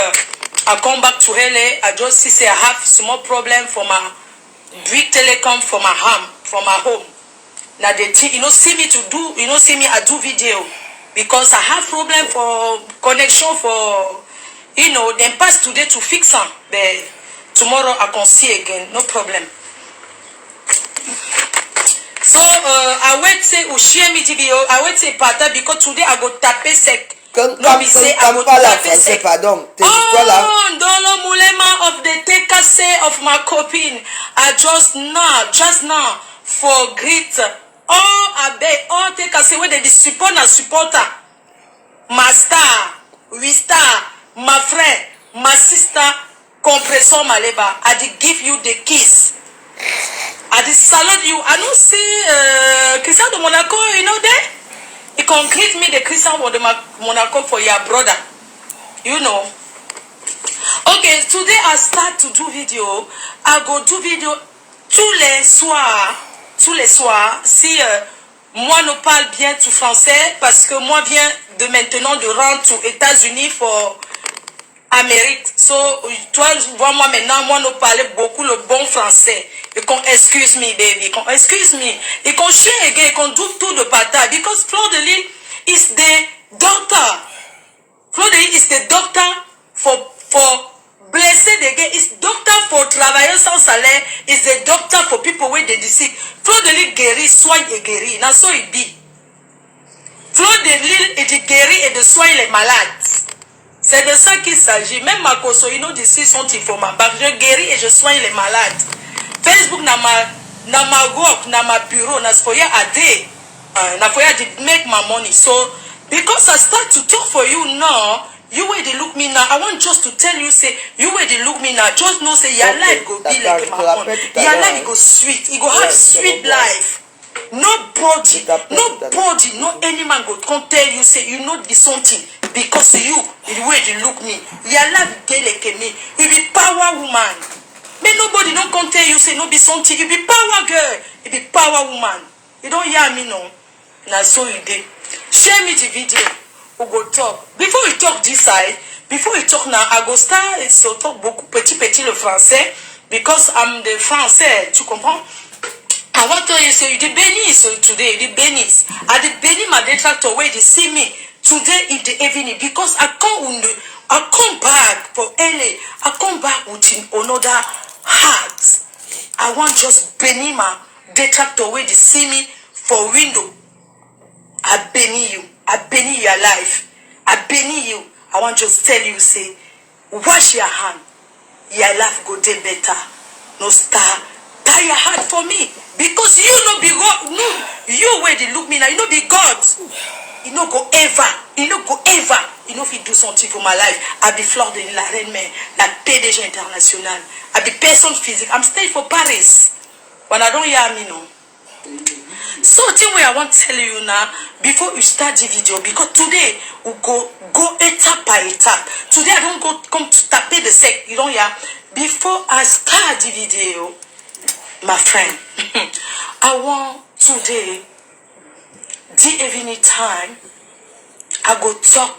Speaker 14: I come back to LA. I just see I have small problem for my big telecom for my home. Now the thing, see me to do, see me I do video because I have problem for connection for, then pass today to fix them. But tomorrow I can see again, no problem. So I wait say ou share me video. I wait say pata because today I go taper sec. No be say I go taper sec.
Speaker 2: Pardon.
Speaker 14: Oh, Ndolo Mulema of the TKC of my copine. I just now for greet. Oh, I beg all TKC where they support and supporter. My star, we star, my friend, my sister, compressor Maleba. I did give you the kiss. I did salute you. I don't see Christian de Monaco, there? He can greet me the Christian de Monaco for your brother. Okay, today I start to do video. I go do video tous les soirs. Si moi ne parle bien tout français, parce que moi viens de maintenant de rentrer aux États-Unis pour Amérique. So, toi, vois moi maintenant, moi ne parle beaucoup le bon français. Et qu'on excuse me, baby. Excuse me. Et qu'on share again, qu'on do tout de bataille. Because Fleur de Lille is the doctor. Fleur de Lille is the doctor for blessed again. Is doctor for travailleurs sans salaire. Is the doctor for people where they sick. Fleur de Lille guérit, soigne et guérit. Now so it be. Fleur de Lille est guérit et de soigne les malades. C'est de ça qu'il s'agit. Même ma coso, d'ici sont informations. Je guéris et je soigne les malades. Facebook na ma work, na ma bureau, na for you a day. Na for you to make my money. So because I start to talk for you now, you way they look me now. I want just to tell you, say, you way they look me now. Just know say your life go be like my own. Your life go sweet. It go have sweet life. Nobody, no any man go come tell you say you know be something because you the way you look me. Your life dey like me. You be power woman. But nobody don't come tell you say no be something. You be power girl. You be power woman. You don't hear me no. Now so you dey. Share me the video. We go talk. Before you talk this side, before you talk now, I go start so talk beaucoup petit le français because I'm the français. Tu comprends? I want to tell you, say, you did Benis today, you did Benis. I did Benis, my detractor, where they see me today in the evening because I come back for LA. I come back with another heart. I want just Benis, my detractor, where they see me for window. I Benis you. I Benis your life. I Benis you. I want just tell you, say, wash your hand. Your life go day better. No star. Tie your heart for me. Because you no be God. No, you where they look me now, you no be God. You no go ever. You no go ever. You know if you do something for my life. I be Fleur de la Reine Mère, la PDG international. I be person physique. I'm staying for Paris. When I don't hear me no. So the way I want to tell you now, before you start the video, because today we go étape by étape. Today I don't come to taper the sec. You don't hear. Before I start the video, my friend, I want today, the evening time, I go talk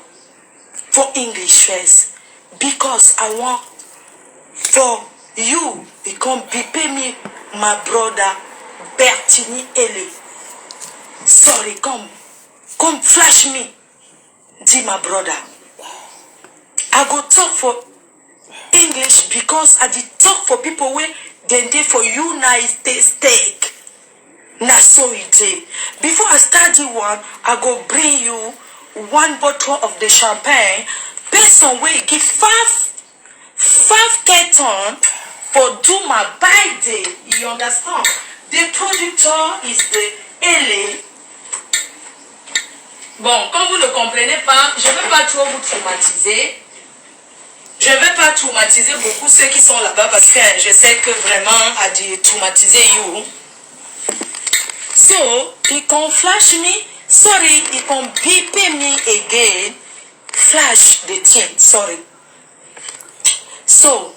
Speaker 14: for English first because I want for you, you come pay me, my brother Bertini Ele. Sorry, come flash me, my brother. I go talk for English because I did talk for people where then they for United States. Na so it is. Before I start the one, I go bring you one bottle of the champagne. Person where give five carton for do my birthday. You understand? The producteur is the LA. Bon, comme vous ne comprenez pas, je ne vais pas trop vous traumatiser. Je ne vais pas traumatiser beaucoup ceux qui sont là-bas parce que je sais que vraiment a dû traumatiser you. So, he can flash me. Sorry, he can beep me again. Flash the thing. Sorry. So,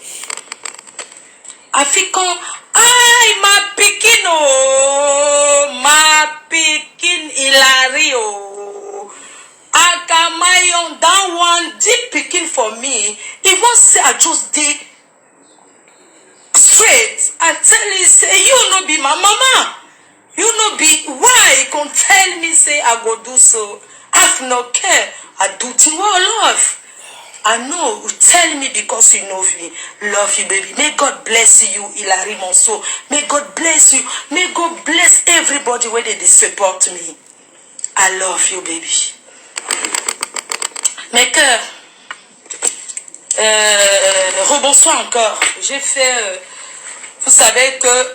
Speaker 14: African. Ay, ma pikin oh, ma pikin Hilario. Akamayon, that one deep picking for me. If won't say I just did straight. I tell you, say, you no be my mama. You no be, why? You can tell me, say, I go do so. I have no care. I do things what I love. I know, you tell me because you know me. Love you, baby. May God bless you, Hilary Monceau. May God bless you. May God bless everybody where they support me. I love you, baby. Mes cœurs, rebonsoir encore. J'ai fait, vous savez que,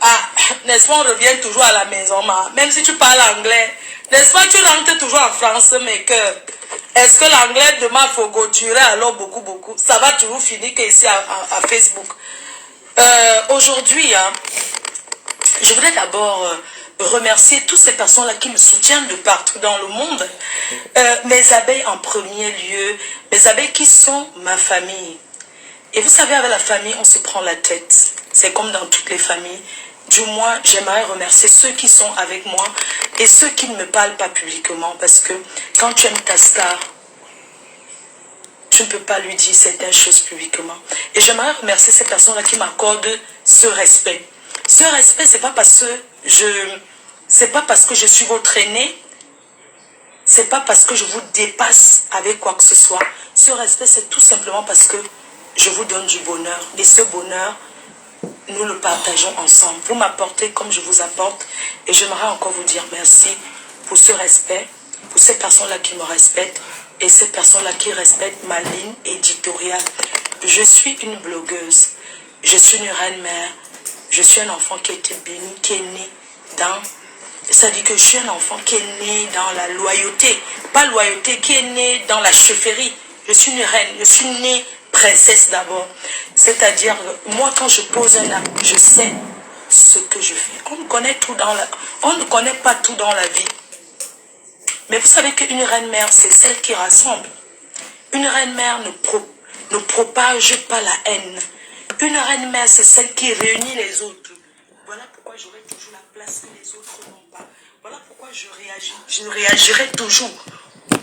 Speaker 14: n'est-ce pas, on revient toujours à la maison, même si tu parles anglais, n'est-ce pas, tu rentres toujours en France, mes cœurs. Est-ce que l'anglais demain faut durer alors beaucoup, ça va toujours finir qu'ici à Facebook. Aujourd'hui, je voudrais d'abord remercier toutes ces personnes-là qui me soutiennent de partout dans le monde. Mes abeilles en premier lieu, mes abeilles qui sont ma famille. Et vous savez, avec la famille, on se prend la tête. C'est comme dans toutes les familles. Du moins, j'aimerais remercier ceux qui sont avec moi et ceux qui ne me parlent pas publiquement. Parce que quand tu aimes ta star, tu ne peux pas lui dire certaines choses publiquement. Et j'aimerais remercier ces personnes-là qui m'accordent ce respect. Ce respect, c'est pas parce que je suis votre aîné, c'est pas parce que je vous dépasse avec quoi que ce soit. Ce respect, c'est tout simplement parce que je vous donne du bonheur. Et ce bonheur, nous le partageons ensemble. Vous m'apportez comme je vous apporte. Et j'aimerais encore vous dire merci pour ce respect, pour ces personnes-là qui me respectent et ces personnes-là qui respectent ma ligne éditoriale. Je suis une blogueuse. Je suis une reine-mère. Je suis un enfant qui a été béni, qui est né dans... C'est-à-dire que je suis un enfant qui est né dans la loyauté. Pas loyauté, qui est né dans la chefferie. Je suis une reine. Je suis née princesse d'abord. C'est-à-dire, moi, quand je pose un acte, je sais ce que je fais. On ne connaît pas tout dans la vie. Mais vous savez qu'une reine-mère, c'est celle qui rassemble. Une reine-mère ne propage pas la haine. Une reine-mère, c'est celle qui réunit les autres. Voilà pourquoi j'aurai toujours la place que les autres n'ont pas. Voilà pourquoi je réagirai toujours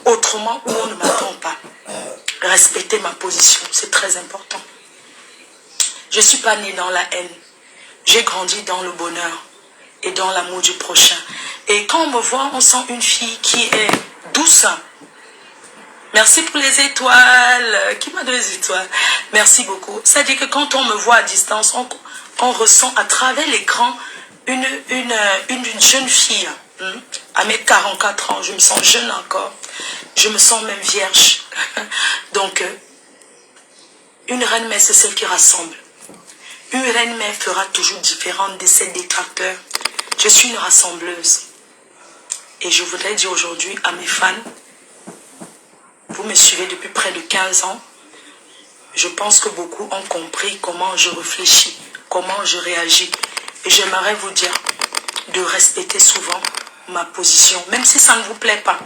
Speaker 14: autrement où on ne m'attend pas. Respecter ma position, c'est très important. Je ne suis pas née dans la haine. J'ai grandi dans le bonheur et dans l'amour du prochain. Et quand on me voit, on sent une fille qui est douce. Merci pour les étoiles. Qui m'a donné les étoiles? Merci beaucoup. C'est-à-dire que quand on me voit à distance, on ressent à travers l'écran une jeune fille. À mes 44 ans, je me sens jeune encore. Je me sens même vierge. Donc, une reine-mère, c'est celle qui rassemble. Une reine-mère fera toujours différente de ses détracteurs. Je suis une rassembleuse. Et je voudrais dire aujourd'hui à mes fans, vous me suivez depuis près de 15 ans. Je pense que beaucoup ont compris comment je réfléchis, comment je réagis. Et j'aimerais vous dire de respecter souvent ma position, même si ça ne vous plaît pas.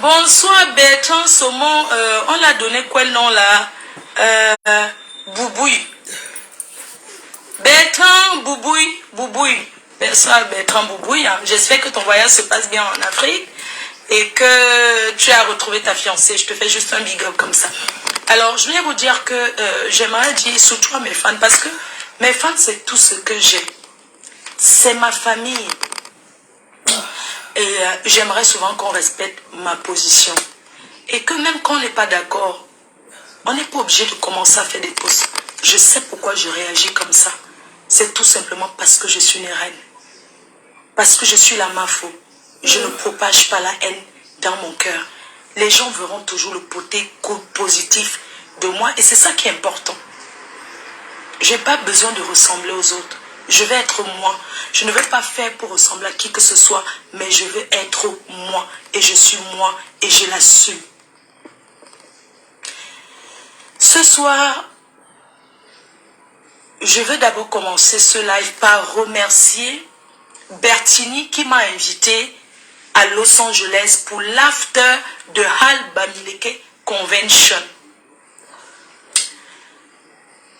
Speaker 14: Bonsoir Bertrand Saumon, on l'a donné quoi le nom là? Boubouille. Bertrand Boubouille. Bonsoir Bertrand Boubouille. Hein. J'espère que ton voyage se passe bien en Afrique et que tu as retrouvé ta fiancée. Je te fais juste un big up comme ça. Alors, je voulais vous dire que j'aimerais dire surtout à mes fans, parce que mes fans, c'est tout ce que j'ai. C'est ma famille. Et j'aimerais souvent qu'on respecte ma position. Et que même quand on n'est pas d'accord, on n'est pas obligé de commencer à faire des posts. Je sais pourquoi je réagis comme ça. C'est tout simplement parce que je suis une reine. Parce que je suis la mafo. Je ne propage pas la haine dans mon cœur. Les gens verront toujours le côté positif de moi. Et c'est ça qui est important. Je n'ai pas besoin de ressembler aux autres. Je vais être moi. Je ne vais pas faire pour ressembler à qui que ce soit, mais je veux être moi. Et je suis moi et je l'assume. Ce soir, je veux d'abord commencer ce live par remercier Bertini qui m'a invité à Los Angeles pour l'after de Hal Bamileke Convention.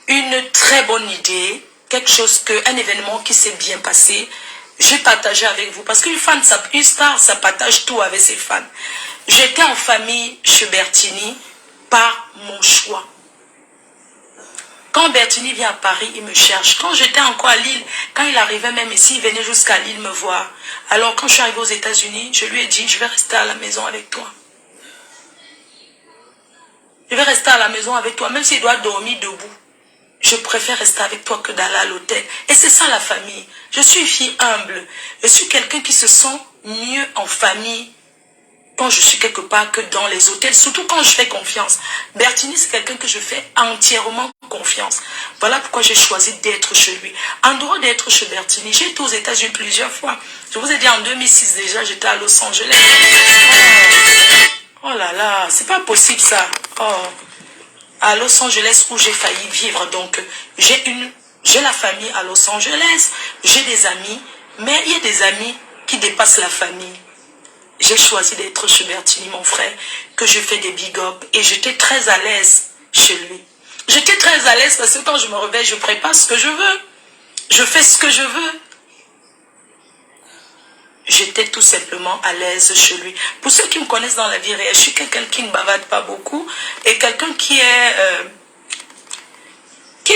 Speaker 14: Une très bonne idée. Quelque chose un événement qui s'est bien passé. j'ai partagé avec vous. Parce qu'une fan, une star, ça partage tout avec ses fans. J'étais en famille chez Bertini par mon choix. Quand Bertini vient à Paris, il me cherche. Quand j'étais encore à Lille, quand il arrivait même ici, il venait jusqu'à Lille me voir. Alors quand je suis arrivée aux États-Unis, je lui ai dit, je vais rester à la maison avec toi. Je vais rester à la maison avec toi, même s'il doit dormir debout. Je préfère rester avec toi que d'aller à l'hôtel. Et c'est ça la famille. Je suis une fille humble. Je suis quelqu'un qui se sent mieux en famille quand je suis quelque part que dans les hôtels. Surtout quand je fais confiance. Bertini, c'est quelqu'un que je fais entièrement confiance. Voilà pourquoi j'ai choisi d'être chez lui. En dehors d'être chez Bertini, j'ai été aux États-Unis plusieurs fois. Je vous ai dit en 2006 déjà, j'étais à Los Angeles. Oh là là, c'est pas possible ça. Oh. À Los Angeles où j'ai failli vivre. Donc, j'ai la famille à Los Angeles. J'ai des amis. Mais il y a des amis qui dépassent la famille. J'ai choisi d'être chez Bertini, mon frère, que je fais des big up. Et j'étais très à l'aise chez lui. J'étais très à l'aise parce que quand je me réveille, je prépare ce que je veux. Je fais ce que je veux. J'étais tout simplement à l'aise chez lui. Pour ceux qui me connaissent dans la vie réelle, je suis quelqu'un qui ne bavade pas beaucoup et quelqu'un qui est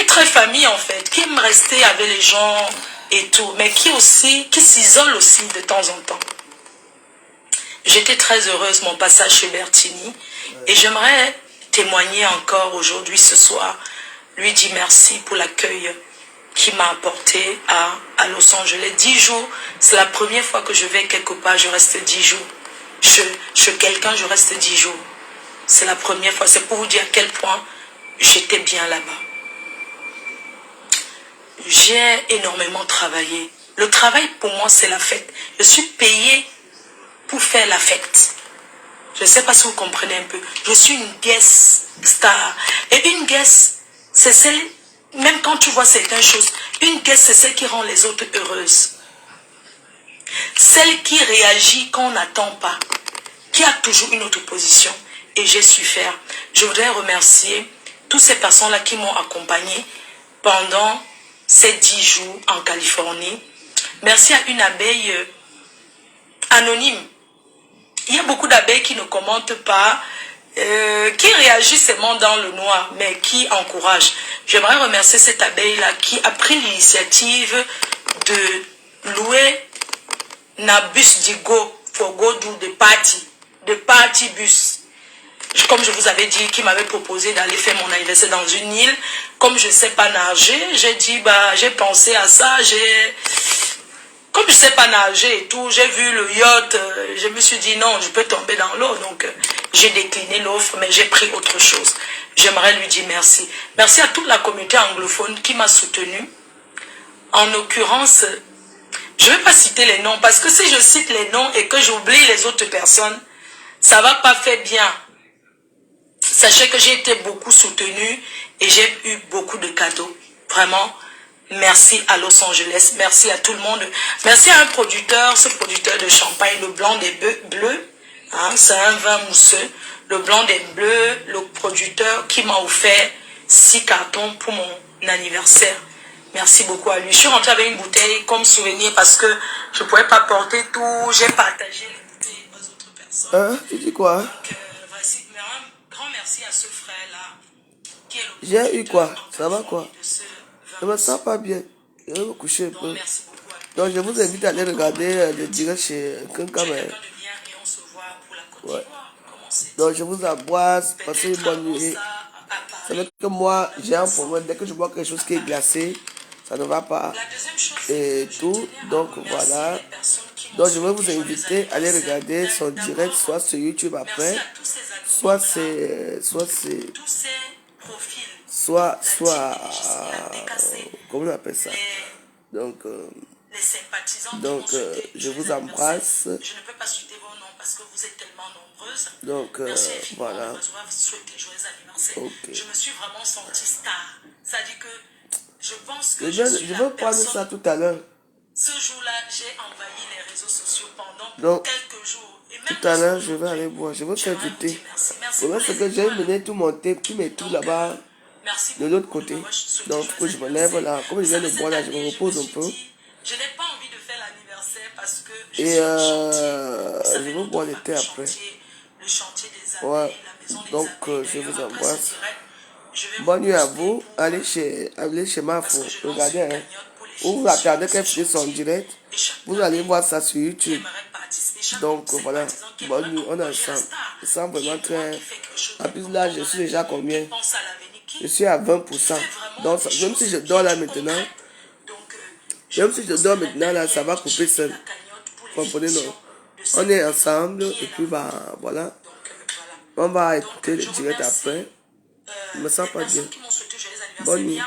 Speaker 14: très famille en fait, qui aime rester avec les gens et tout, mais qui s'isole aussi de temps en temps. J'étais très heureuse mon passage chez Bertini et j'aimerais témoigner encore aujourd'hui, ce soir, lui dire merci pour l'accueil qui m'a apporté à Los Angeles. 10 jours, c'est la première fois que je vais quelque part, je reste 10 jours. Chez quelqu'un, je reste 10 jours. C'est la première fois, c'est pour vous dire à quel point j'étais bien là-bas. J'ai énormément travaillé. Le travail pour moi, c'est la fête. Je suis payée pour faire la fête. Je ne sais pas si vous comprenez un peu. Je suis une guest star. Et une guest, c'est celle... Même quand tu vois certaines choses, une guest, c'est celle qui rend les autres heureuses. Celle qui réagit quand on n'attend pas. Qui a toujours une autre position. Et j'ai su faire. Je voudrais remercier toutes ces personnes-là qui m'ont accompagné pendant ces 10 jours en Californie. Merci à une abeille anonyme. Il y a beaucoup d'abeilles qui ne commentent pas, qui réagissent seulement dans le noir, mais qui encouragent. J'aimerais remercier cette abeille-là qui a pris l'initiative de louer un bus d'Igo pour go do de party bus. Comme je vous avais dit, qui m'avait proposé d'aller faire mon anniversaire dans une île. Comme je ne sais pas nager, j'ai dit, j'ai pensé à ça, comme je ne sais pas nager et tout, j'ai vu le yacht, je me suis dit non, je peux tomber dans l'eau. Donc, j'ai décliné l'offre, mais j'ai pris autre chose. J'aimerais lui dire merci. Merci à toute la communauté anglophone qui m'a soutenu. En l'occurrence, je ne vais pas citer les noms, parce que si je cite les noms et que j'oublie les autres personnes, ça ne va pas faire bien. Sachez que j'ai été beaucoup soutenue et j'ai eu beaucoup de cadeaux. Vraiment. Merci à Los Angeles, merci à tout le monde. Merci à un producteur, ce producteur de champagne, le blanc des bleus. Hein, c'est un vin mousseux. Le blanc des bleus, le producteur qui m'a offert 6 cartons pour mon anniversaire. Merci beaucoup à lui. Je suis rentrée avec une bouteille comme souvenir parce que je ne pouvais pas porter tout. J'ai partagé les bouteilles aux autres personnes.
Speaker 2: Hein? Tu dis quoi?
Speaker 14: Donc, voici, un grand merci à ce frère-là.
Speaker 2: J'ai eu quoi? Ça va quoi? Je me sens pas bien. Je vais me coucher un peu. Donc je vous invite à aller regarder le direct chez Kankame. Ouais. Donc je vous embrasse. Passez une bonne nuit. C'est vrai que moi j'ai un problème. Dès que je vois quelque chose qui est glacé, ça ne va pas. Et tout. Donc voilà. Donc je vais vous inviter à aller regarder son direct, soit sur YouTube après, soit comment on appelle ça? Donc, je vous embrasse. Je ne peux pas citer vos noms parce que vous êtes tellement nombreuses. Donc, voilà. Okay. Je me suis vraiment sentie star. Ça dit que je pense que je vais prendre ça tout à l'heure. Ce jour-là, j'ai envahi les réseaux sociaux pendant quelques jours. Tout à l'heure, je vais aller boire. Je vais faire du thé. Parce que j'ai mené tout mon thé, tous mes tout là-bas. De l'autre côté, donc je me lève là, comme je viens de boire là, je me repose un peu. Je n'ai pas envie de faire l'anniversaire Et je vais boire le thé après. Ouais. Donc, je vous embrasse. Bonne nuit à vous. Allez chez Mafo. Regardez. Hein. Vous attendez qu'elle finisse son direct. Vous allez voir ça sur YouTube. Donc, voilà. Bonne nuit. On est ensemble. Je sens vraiment très... En plus, là, je suis déjà combien? Je suis à 20%. Donc, même si je dors là maintenant, là, ça va couper seul. Vous comprenez, non? On est ensemble et puis, bah, voilà. On va écouter le direct après. Je me sens pas bien. Bonne nuit.